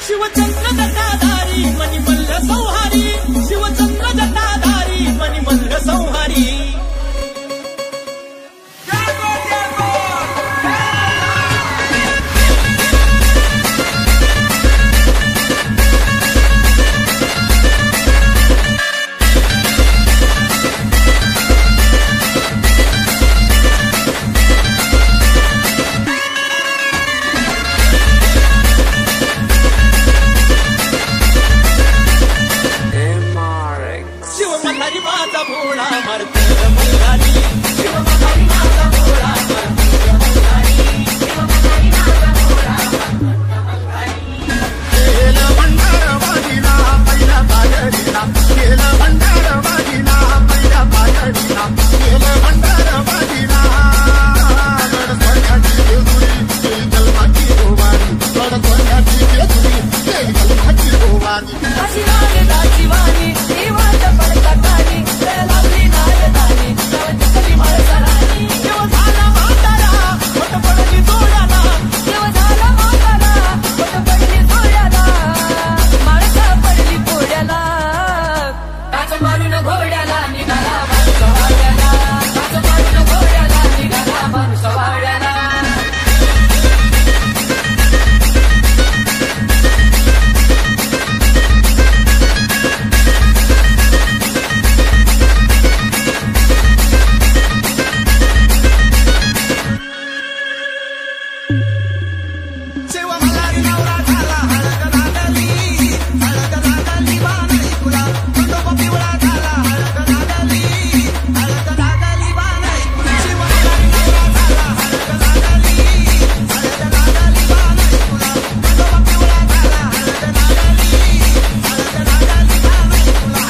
शिवचंद्र जटाधारी मणिमल्ल संहारी, शिवचंद्र जटाधारी मणिमल्ल संहारी। शिवमल्हारी माझा भोळा मरतंग मल्हारी, शिवमल्हारी माझा भोळा मरतंग मल्हारी, शिवमल्हारी माझा भोळा मरतंग मल्हारी। केलं भंडार वाजीला पहिला पायरीला, केलं भंडार वाजीला पहिला पायरीला, केलं भंडार वाजीला लढ सोन्याची जेजुरी केली जन्माची गोवारी, लढ सोन्याची जेजुरी केली जन्माची गोवारी। अशी राणी वाणी देवाच्या पडकाटानी लागली नायदानी चली माळसरानी। देव झाला म्हातारा मोठ पडली जोड्याला, देव झाला म्हातारा मोठ पडली जोड्याला, माळसा पडली पोड्याला, काच मारून घोड्याला निघाला माणूस वाड्याला, काच मारून घोड्याला निघाला माणूस वाड्याला। शिवमल्हारी नवरा झाला हळद लागली, हळद लागली बाणाईकुला, खंडोबा पिवळा झाला हळद लागली, हळद लागली बाणाईकुला। शिवमल्हारी नवरा झाला हळद लागली, हळद लागली बाणाईकुला, खंडोबा पिवळा झाला हळद लागली, हळद लागली बाणाईकुला।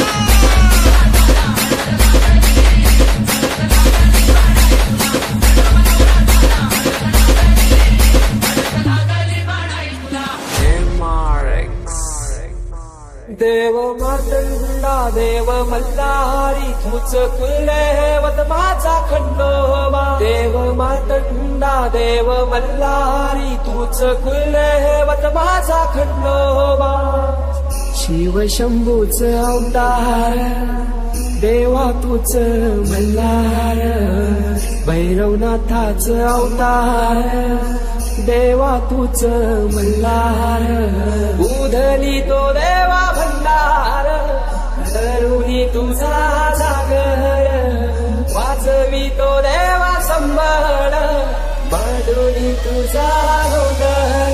देव मातंडा देव मल्हारी तूच कुलदैवत माझा खंडोबा, देव मातंडा देव मल्हारी तूच कुलदैवत माझा खंडोबा। शिव शंभूच अवतार देवा तूच मल्हार, भैरवनाथाच अवतार देवा तूच मल्हार। उधली तो देवा भंडार धरुनी तुझा जागर, वाजवी तो देवा संबळ बांधुनी तुझा गोंधळ।